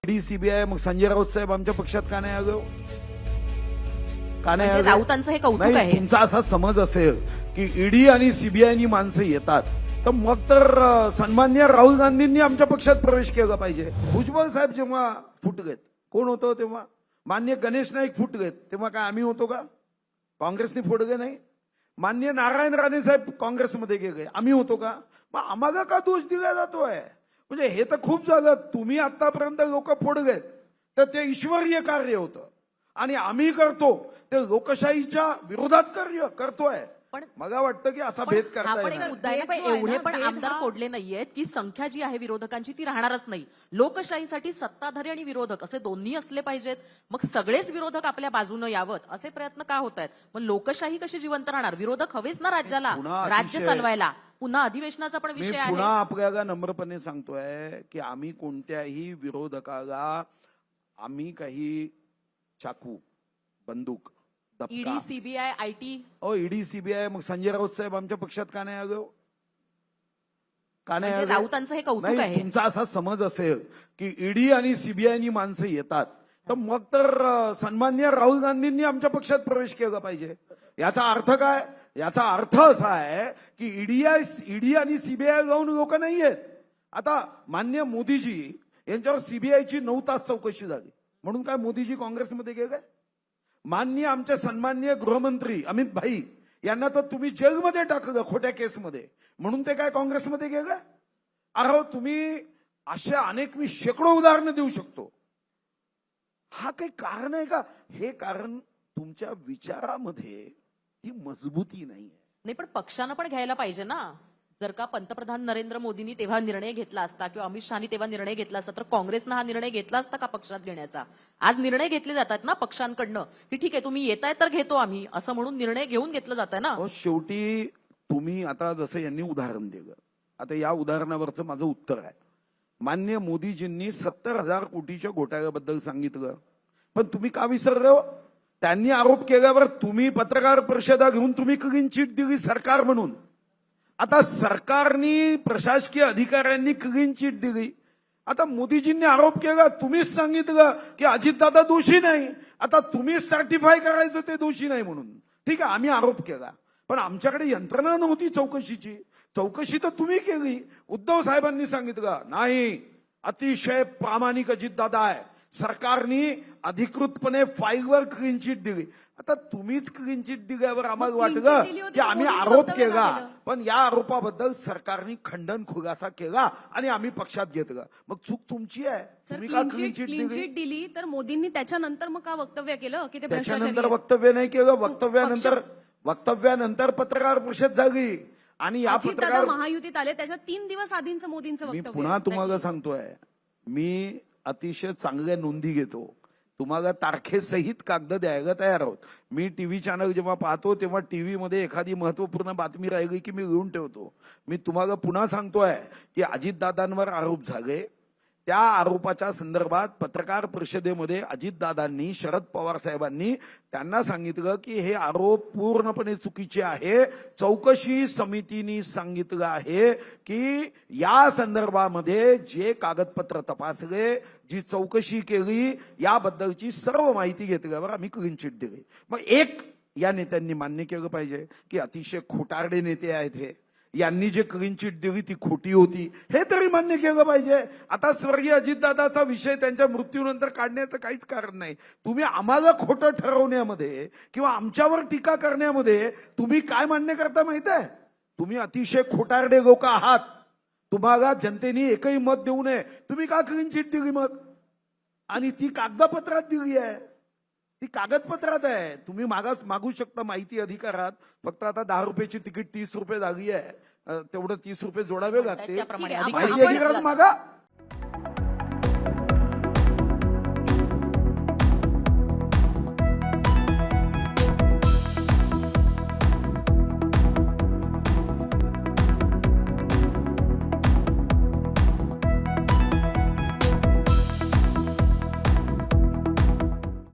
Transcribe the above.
ED CBI मग संजय राऊत साहेब आमच्या पक्षात का नाही आलो? का नाही म्हणजे आलो? राऊतांचं हे कौतुक नाही, आहे. तुमचा असा समज असेल की ईडी आणि सीबीआयनी माणसं येतात तर मग तर सन्माननीय राहुल गांधींनी आमच्या पक्षात प्रवेश केला पाहिजे. भुजबळ साहेब जेव्हा फुटलेत, कोण होतं तेव्हा? मान्य गणेश नाईक फुटलेत तेव्हा काय आम्ही होतो का? काँग्रेसने फोडले नाही. मान्य नारायण राणे साहेब काँग्रेसमध्ये गेले, आम्ही होतो का? मग आम्हाला का दोष दिला जातोय? म्हणजे हे तर खूप झालं. तुम्ही आतापर्यंत लोक फोडलेत तर ते ईश्वरीय कार्य होतं आणि आम्ही करतो ते लोकशाहीच्या विरोधात कार्य करतोय. पण मला वाटतं की असा पण भेद हा करता पण एक येणार. मुद्दा आहे ना, भेद पण जो आहे एवढे ना, पण भेद आमदार हा- फोडले नाहीयेत की संख्या जी आहे विरोधकांची ती राहणारच नाही. लोकशाहीसाठी सत्ताधारी आणि विरोधक असे दोन्ही असले पाहिजेत. मग सगळेच विरोधक आपल्या बाजूनं यावं असे प्रयत्न का होत आहेत? मग लोकशाही कशी जिवंत राहणार? विरोधक हवेच ना राज्याला, पुन्हा राज्य अतिशय- चालवायला. पुन्हा अधिवेशनाचा पण मी विषय आहे. पुन्हा आपल्याला नम्रपणे सांगतोय की आम्ही कोणत्याही विरोधकाला आम्ही काही चाकू, बंदूक, ईडी, दबका सीबीआय, आयटी ईडी सीबीआय मग संजय राऊत साहेब आमच्या पक्षात का नाही आलो? का नाही म्हणजे आलो? राऊतांचं हे कौतुक नाही, आहे. तुमचा असा समज असेल की ईडी आणि सीबीआयनी माणसं येतात तर मग तर सन्माननीय राहुल गांधींनी आमच्या पक्षात प्रवेश केला पाहिजे. याचा अर्थ काय? याचा अर्थ असा आहे की ईडी आणि सीबीआय जाऊन लोक नाही आहेत. आता मान्य मोदीजी यांच्यावर सीबीआयची 9 तास चौकशी झाली म्हणून काय मोदीजी काँग्रेसमध्ये गेले? माननीय आमचे सन्माननीय गृहमंत्री अमित भाई यांना तर तुम्ही जेलमध्ये टाकलं खोट्या केसमध्ये म्हणून ते काय काँग्रेसमध्ये गेले? अरे तुम्ही अशा अनेक मी शेकडो उदाहरणं देऊ शकतो. हा काही कारण आहे का? हे कारण तुमच्या विचारामध्ये ती मजबूती नाहीये. नाही, पण पक्षानं पण घ्यायला पाहिजे ना. जर का पंतप्रधान नरेंद्र मोदींनी तेव्हा निर्णय घेतला असता किंवा अमित शहानी तेव्हा निर्णय घेतला असता तर काँग्रेसनं हा निर्णय घेतला असता का पक्षात घेण्याचा? आज निर्णय घेतले जातात ना पक्षांकडनं की ठीक आहे तुम्ही येताय तर घेतो आम्ही असं म्हणून निर्णय घेऊन घेतलं जात आहे ना. शेवटी तुम्ही आता जसं यांनी उदाहरण दिलं, आता या उदाहरणावरचं माझं उत्तर आहे. मान्य मोदीजींनी 70,000 कोटीच्या घोटाळ्याबद्दल सांगितलं पण तुम्ही का विसरले हो? त्यांनी आरोप केल्यावर तुम्ही पत्रकार परिषदा घेऊन तुम्ही क्लीन चिट दिली सरकार म्हणून. आता सरकारनी प्रशासकीय अधिकाऱ्यांनी क्लीन चिट दिली. आता मोदीजींनी आरोप केला, तुम्हीच सांगितलं की अजितदादा दोषी नाही. आता तुम्हीच सर्टिफाय करायचं ते दोषी नाही म्हणून. ठीक आहे, आम्ही आरोप केला पण आमच्याकडे यंत्रणा नव्हती चौकशीची. चौकशी तर तुम्ही केली. उद्धव साहेबांनी सांगितलं नाही, अतिशय प्रामाणिक अजितदादा आहे, सरकारने अधिकृतपणे फाईलवर क्लीन चिट दिली. आता तुम्हीच क्लीन चिट दिल्यावर आम्हाला मग clean वाटलं sheet दिली होती की तर आम्ही मोदींनी आरोप वक्तव्य केला का केलं? पण या आरोपाबद्दल सरकारने खंडन खुलासा केला आणि आम्ही पक्षात घेतलं. मग चूक तुमची आहे. सर तुम्ही का क्लीन क्लीन चिट दिली? दिली तर मोदींनी त्याच्यानंतर मग का वक्तव्य केलं की ते भ्रष्टाचारी त्याच्यानंतर आहे? वक्तव्य नाही केलं. वक्तव्यानंतर पत्रकार परिषद झाली आणि या अजितदादा पत्रकार महायुतीत आले त्याच्या 3 दिवस आधींचं मोदींचं मी वक्तव्य पुन्हा तुम्हाला सांगतोय, मी अतिशय चांगल्या नोंदी घेतो. तुम्हाला तारखेसहित कागद द्यायला तयार आहोत. मी टीव्ही चॅनल जेव्हा पाहतो तेव्हा टीव्हीमध्ये एखादी महत्वपूर्ण बातमी राहिली की मी लिहून ठेवतो. मी तुम्हाला पुन्हा सांगतोय की अजितदादांवर आरोप झाले, त्या आरोपाच्या संदर्भात पत्रकार परिषदेमध्ये अजितदादांनी, शरद पवार साहेबांनी त्यांना सांगितलं की हे आरोप पूर्णपणे चुकीचे आहे. चौकशी समितीने सांगितलं आहे की या संदर्भामध्ये जे कागदपत्र तपासले, जी चौकशी केली याबद्दलची सर्व माहिती घेतल्यावर आम्ही क्लीन चिट दिली. मग एक या नेत्यांनी मान्य केलं पाहिजे की अतिशय खोटारडे नेते आहेत हे, यांनी जे क्लीन चिट दिली ती खोटी होती, हे तरी मान्य केलं पाहिजे. आता स्वर्गीय अजितदादाचा विषय त्यांच्या मृत्यूनंतर काढण्याचं काहीच कारण नाही. तुम्ही आम्हाला खोटं ठरवण्यामध्ये किंवा आमच्यावर टीका करण्यामध्ये तुम्ही काय मान्य करता माहित आहे? तुम्ही अतिशय खोटारडे लोक आहात. तुम्हाला जनतेने एकही मत देऊ नये तुम्ही का क्लीन चिट दिली मग? आणि ती कागदपत्रात दिली आहे, ती कागदपत्रात आहे. तुम्ही मागू शकता माहिती अधिकारात. फक्त आता 10 रुपयाची तिकीट 30 रुपये झाली आहे, तेवढं 30 रुपये जोडावे लागते. त्याप्रमाणे ठीक आहे, माहिती आपण- अधिकारात मागा.